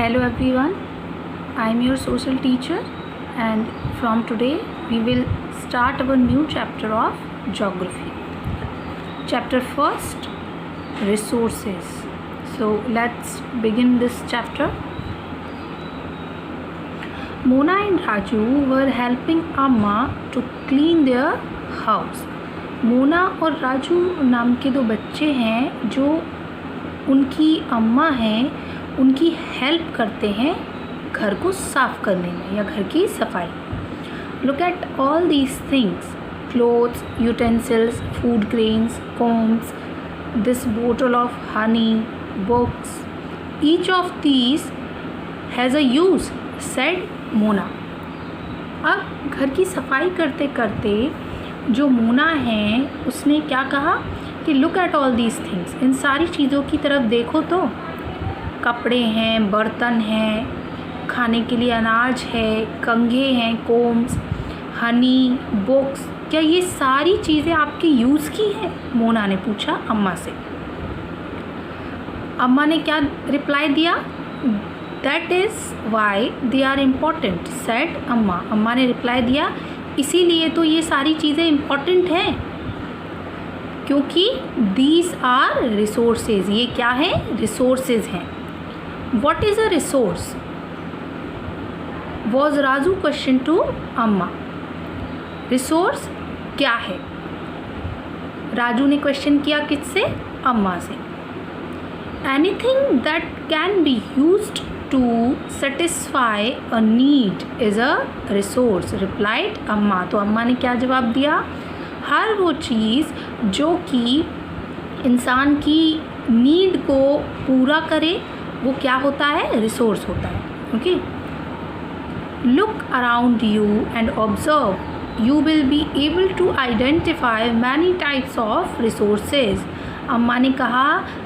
Hello everyone, I am your social teacher and from today we will start our new chapter of geography. Chapter first, resources. So let's begin this chapter. Mona and Raju were helping Amma to clean their house. Mona और राजू नाम के दो बच्चे हैं जो उनकी अम्मा हैं, उनकी हेल्प करते हैं घर को साफ़ करने में या घर की सफाई. Look at all these things: clothes, utensils, food grains, combs, this bottle of honey, books. Each of these has a use, said Mona. अब घर की सफाई करते करते जो मोना है उसने क्या कहा कि look at all these things, इन सारी चीज़ों की तरफ देखो तो. कपड़े हैं, बर्तन हैं, खाने के लिए अनाज है, कंघे हैं, कोम्स, हनी, बुक्स. क्या ये सारी चीज़ें आपके यूज़ की हैं? मोना ने पूछा अम्मा से. अम्मा ने क्या रिप्लाई दिया? That is why they are important, said Amma. Amma ने रिप्लाई दिया, इसीलिए तो ये सारी चीज़ें इम्पॉर्टेंट हैं, क्योंकि दीज आर रिसोर्सेज. ये क्या है? रिसोर्सेज हैं. What is a resource? Was Raju question to Amma. Resource क्या है? राजू ने क्वेश्चन किया किससे? अम्मा से. Anything that can be used to satisfy a need is a resource, replied अम्मा. तो अम्मा ने क्या जवाब दिया? हर वो चीज़ जो कि इंसान की नीड को पूरा करे वो क्या होता है? रिसोर्स होता है. Okay. Look around you and observe, you will be able to identify many types of resources. अम्मा ने कहा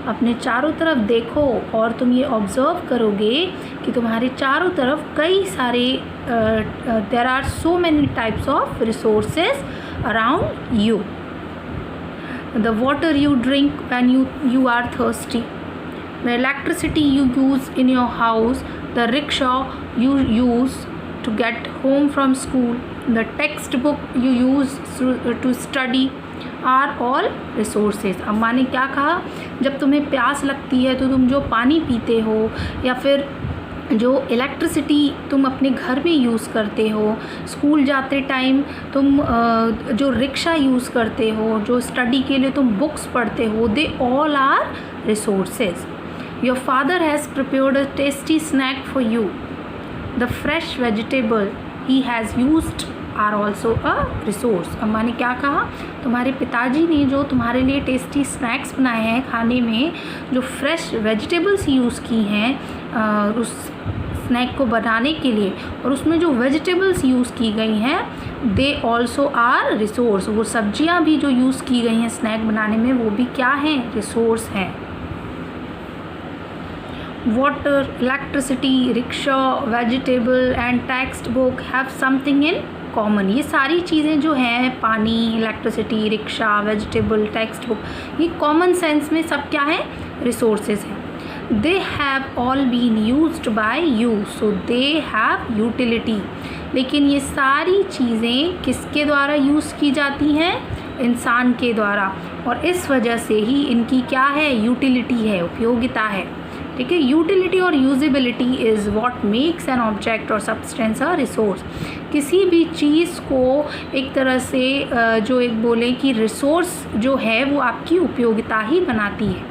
अपने चारों तरफ देखो और तुम ये ऑब्ज़र्व करोगे कि तुम्हारे चारों तरफ कई सारे there are so many types of resources around you. The water you drink when you are thirsty, the electricity you use in your house, the rickshaw you use to get home from school, the textbook you use to study are all resources. अम्मा ने क्या कहा? जब तुम्हें प्यास लगती है तो तुम जो पानी पीते हो या फिर जो इलेक्ट्रिसिटी तुम अपने घर में यूज़ करते हो, स्कूल जाते टाइम तुम जो रिक्शा यूज़ करते हो, जो स्टडी के लिए तुम बुक्स पढ़ते हो, they all are resources. Your father has prepared a tasty snack for you. The fresh vegetable he has used are also a resource. अम्मा ने क्या कहा? तुम्हारे पिताजी ने जो तुम्हारे लिए टेस्टी स्नैक्स बनाए हैं खाने में, जो फ्रेश वेजिटेबल्स यूज़ की हैं उस स्नैक को बनाने के लिए, और उसमें जो वेजिटेबल्स यूज़ की गई हैं दे ऑल्सो आर रिसोर्स. वो सब्जियां भी जो यूज़ की गई हैं स्नैक बनाने में वो भी क्या हैं? रिसोर्स हैं. Water, electricity, rickshaw, vegetable and text book have something in common. ये सारी चीज़ें जो हैं, पानी, electricity, rickshaw, vegetable, text book, ये कॉमन सेंस में सब क्या है? रिसोर्सेज हैं. They have all been used by you, so they have utility. लेकिन ये सारी चीज़ें किसके द्वारा यूज़ की जाती हैं? इंसान के द्वारा, और इस वजह से ही इनकी क्या है? यूटिलिटी है, उपयोगिता है. ठीक है. यूटिलिटी और usability is what makes an object और सब्सटेंस अ रिसोर्स. किसी भी चीज़ को एक तरह से जो एक बोले कि रिसोर्स जो है वो आपकी उपयोगिता ही बनाती है.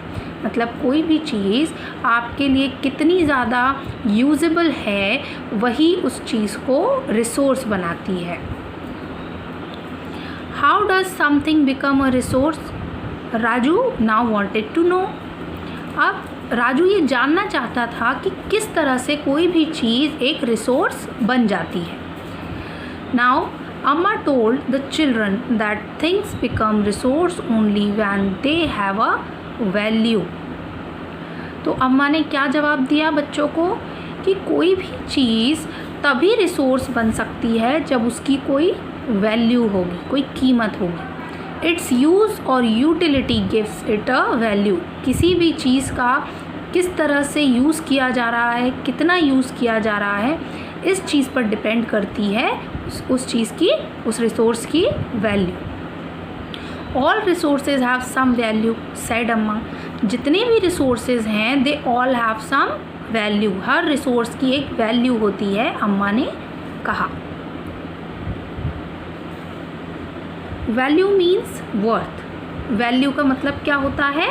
मतलब कोई भी चीज़ आपके लिए कितनी ज़्यादा यूजेबल है वही उस चीज़ को रिसोर्स बनाती है. How does something become a resource? Raju now wanted to know. अब राजू ये जानना चाहता था कि किस तरह से कोई भी चीज़ एक रिसोर्स बन जाती है. नाउ अम्मा told the children that things become resource only when they have a value. तो अम्मा ने क्या जवाब दिया बच्चों को कि कोई भी चीज़ तभी रिसोर्स बन सकती है जब उसकी कोई वैल्यू होगी, कोई कीमत होगी. इट्स यूज़ और utility gives it a value. किसी भी चीज़ का किस तरह से यूज़ किया जा रहा है, कितना यूज़ किया जा रहा है, इस चीज़ पर डिपेंड करती है उस चीज़ की, उस रिसोर्स की value. All resources have some value said Amma. जितने भी रिसोर्सेज हैं they all have some value, हर रिसोर्स की एक वैल्यू होती है, अम्मा ने कहा। Value means worth. वैल्यू का मतलब क्या होता है?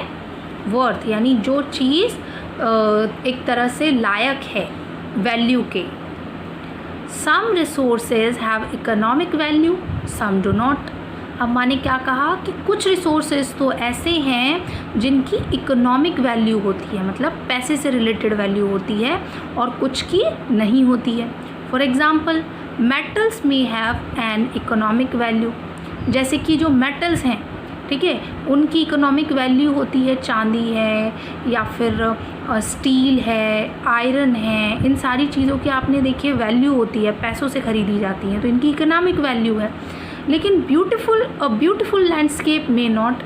वर्थ, यानी जो चीज़ एक तरह से लायक है वैल्यू के। Some resources have economic value, some do not. अम्मा ने क्या कहा कि कुछ रिसोर्सेज तो ऐसे हैं जिनकी इकोनॉमिक वैल्यू होती है, मतलब पैसे से रिलेटेड वैल्यू होती है, और कुछ की नहीं होती है। फॉर एग्ज़ाम्पल मेटल्स में हैव एन इकोनॉमिक वैल्यू। जैसे कि जो मेटल्स हैं, ठीक है, उनकी इकोनॉमिक वैल्यू होती है, चांदी है या फिर स्टील है, आयरन है, इन सारी चीज़ों की आपने देखिए वैल्यू होती है, पैसों से ख़रीदी जाती हैं, तो इनकी इकोनॉमिक वैल्यू है। लेकिन ब्यूटीफुल लैंडस्केप में नॉट।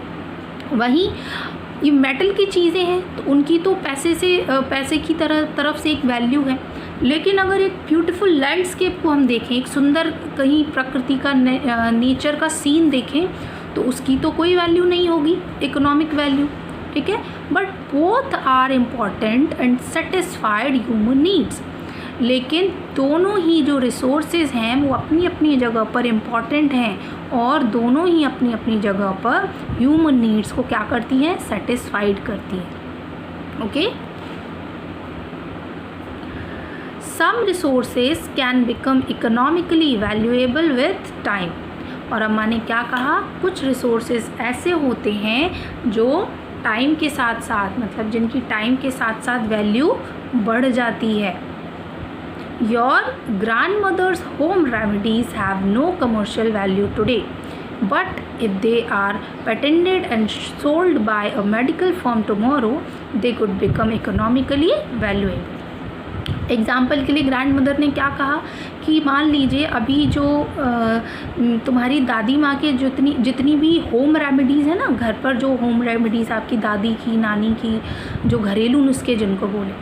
वहीं ये मेटल की चीज़ें हैं तो उनकी तो पैसे की तरफ से एक वैल्यू है। लेकिन अगर एक ब्यूटीफुल लैंडस्केप को हम देखें, एक सुंदर कहीं प्रकृति का नेचर का सीन देखें, तो उसकी तो कोई वैल्यू नहीं होगी, इकोनॉमिक वैल्यू, ठीक है। But both are important and satisfied human needs. लेकिन दोनों ही जो रिसोर्सेज हैं वो अपनी अपनी जगह पर इम्पॉर्टेंट हैं, और दोनों ही अपनी अपनी जगह पर ह्यूमन नीड्स को क्या करती हैं? सेटिस्फाइड करती हैं। Okay. Some resources can become economically valuable with time. और अम्मा ने क्या कहा? कुछ रिसोर्सेज ऐसे होते हैं जो टाइम के साथ साथ, मतलब जिनकी टाइम के साथ साथ वैल्यू बढ़ जाती है। Your grandmother's home remedies have no commercial value today, but if they are patented and sold by a medical firm tomorrow, they could become economically valuable. Example के लिए ग्रैंड मदर ने क्या कहा कि मान लीजिए अभी जो तुम्हारी दादी माँ के जितनी भी होम रेमेडीज़ है ना, घर पर जो होम रेमेडीज़ आपकी दादी की, नानी की, जो घरेलू नुस्खे जिनको बोले,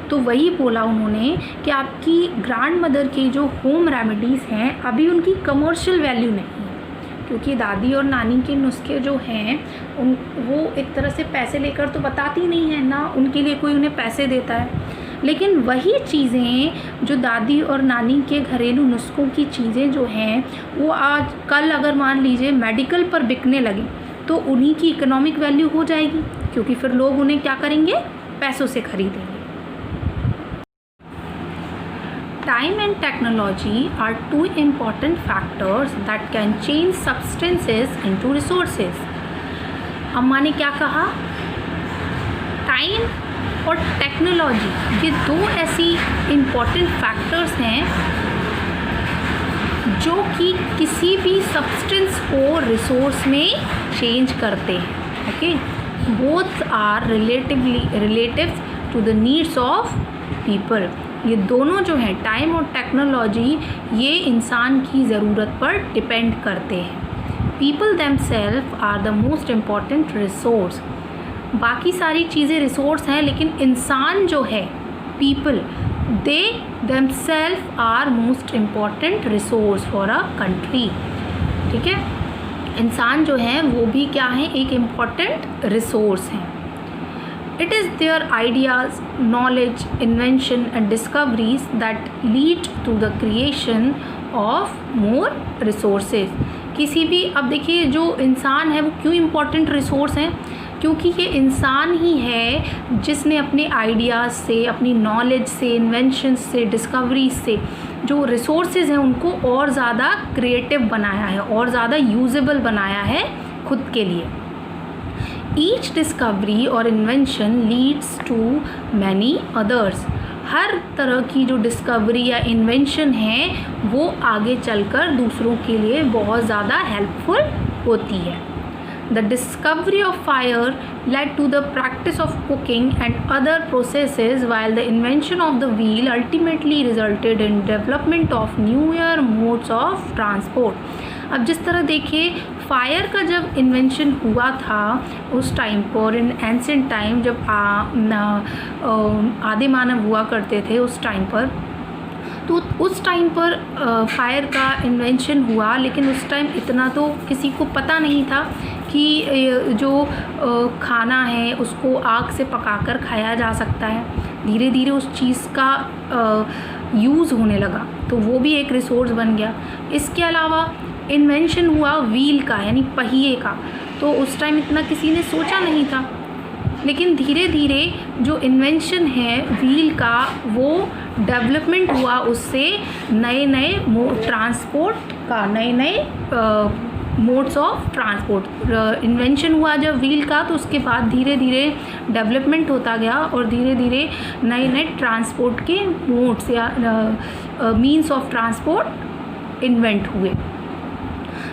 तो वही बोला उन्होंने कि आपकी ग्रैंड मदर की जो होम रेमेडीज़ हैं अभी उनकी कमर्शियल वैल्यू नहीं है, क्योंकि दादी और नानी के नुस्खे जो हैं वो एक तरह से पैसे लेकर तो बताती नहीं है ना, उनके लिए कोई उन्हें पैसे देता है। लेकिन वही चीज़ें जो दादी और नानी के घरेलू नुस्खों की चीज़ें जो हैं वो आज कल अगर मान लीजिए मेडिकल पर बिकने लगे तो उन्हीं की इकोनॉमिक वैल्यू हो जाएगी, क्योंकि फिर लोग उन्हें क्या करेंगे? पैसों से खरीदेंगे। Time and technology are two important factors that can change substances into resources. अम्मा ने क्या कहा? टाइम और टेक्नोलॉजी, ये दो ऐसी इम्पॉर्टेंट फैक्टर्स हैं जो कि किसी भी सब्सटेंस को रिसोर्स में चेंज करते हैं। Okay, both are relative to the needs of people. ये दोनों जो हैं, टाइम और टेक्नोलॉजी, ये इंसान की ज़रूरत पर डिपेंड करते हैं। People themselves are the most important resource. बाकी सारी चीज़ें रिसोर्स हैं, लेकिन इंसान जो है, people, they themselves are most important resource for a country. ठीक है, इंसान जो है वो भी क्या है? एक इम्पॉर्टेंट रिसोर्स हैं। It is their ideas, knowledge, invention and discoveries that lead to the creation of more resources. किसी भी, अब देखिए जो इंसान है वो क्यों इम्पॉर्टेंट रिसोर्स हैं? क्योंकि ये इंसान ही है जिसने अपने आइडियाज़ से, अपनी नॉलेज से, इन्वेंशन से, डिस्कवरीज से जो रिसोर्सेज हैं उनको और ज़्यादा क्रिएटिव बनाया है, और ज़्यादा यूजेबल बनाया है खुद के लिए। ईच डिस्कवरी और invention leads to many others. हर तरह की जो डिस्कवरी या इन्वेंशन है वो आगे चलकर दूसरों के लिए बहुत ज़्यादा हेल्पफुल होती है। The discovery of fire led to the practice of cooking and other processes, while the invention of the wheel ultimately resulted in development of newer modes of transport. अब जिस तरह देखिए फायर का जब इन्वेंशन हुआ था उस टाइम पर, इन एंशिएंट टाइम, जब आदि मानव हुआ करते थे उस टाइम पर, तो उस टाइम पर फायर का इन्वेंशन हुआ, लेकिन उस टाइम इतना तो किसी को पता नहीं था कि जो खाना है उसको आग से पकाकर खाया जा सकता है। धीरे धीरे उस चीज़ का यूज़ होने लगा, तो वो भी एक रिसोर्स बन गया। इसके अलावा इन्वेंशन हुआ व्हील का, यानी पहिए का, तो उस टाइम इतना किसी ने सोचा नहीं था, लेकिन धीरे धीरे जो इन्वेंशन है व्हील का वो डेवलपमेंट हुआ, उससे नए नए ट्रांसपोर्ट का, नए नए मोड्स ऑफ ट्रांसपोर्ट इन्वेंशन हुआ जब व्हील का, तो उसके बाद धीरे धीरे डेवलपमेंट होता गया और धीरे धीरे नए नए ट्रांसपोर्ट के मोड्स या मीन्स ऑफ ट्रांसपोर्ट इन्वेंट हुए।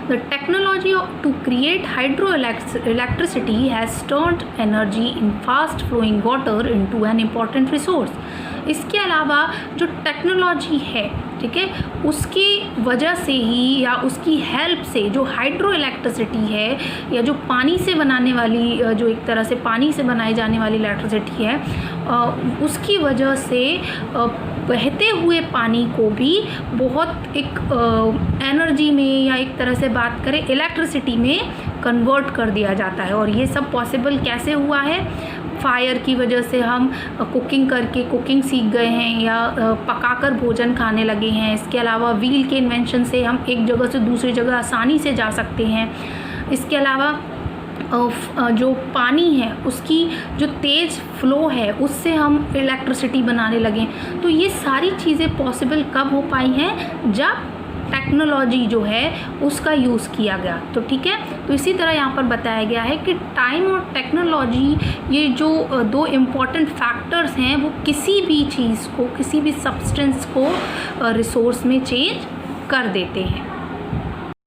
The technology to create hydroelectricity has turned energy in fast flowing water into an important resource. इसके अलावा जो टेक्नोलॉजी है, ठीक है, उसकी वजह से ही या उसकी हेल्प से जो हाइड्रो इलेक्ट्रिसिटी है या जो पानी से बनाने वाली, जो एक तरह से पानी से बनाई जाने वाली इलेक्ट्रिसिटी है, उसकी वजह से बहते हुए पानी को भी बहुत एक एनर्जी में या एक तरह से बात करें इलेक्ट्रिसिटी में कन्वर्ट कर दिया जाता है। और ये सब पॉसिबल कैसे हुआ है? फायर की वजह से हम कुकिंग करके कुकिंग सीख गए हैं या पकाकर भोजन खाने लगे हैं। इसके अलावा व्हील के इन्वेंशन से हम एक जगह से दूसरी जगह आसानी से जा सकते हैं। इसके अलावा जो पानी है उसकी जो तेज़ फ्लो है उससे हम इलेक्ट्रिसिटी बनाने लगे। तो ये सारी चीज़ें पॉसिबल कब हो पाई हैं? जब टेक्नोलॉजी जो है उसका यूज़ किया गया। तो ठीक है, तो इसी तरह यहाँ पर बताया गया है कि टाइम और टेक्नोलॉजी, ये जो दो इम्पॉर्टेंट फैक्टर्स हैं, वो किसी भी चीज़ को, किसी भी सब्सटेंस को रिसोर्स में चेंज कर देते हैं।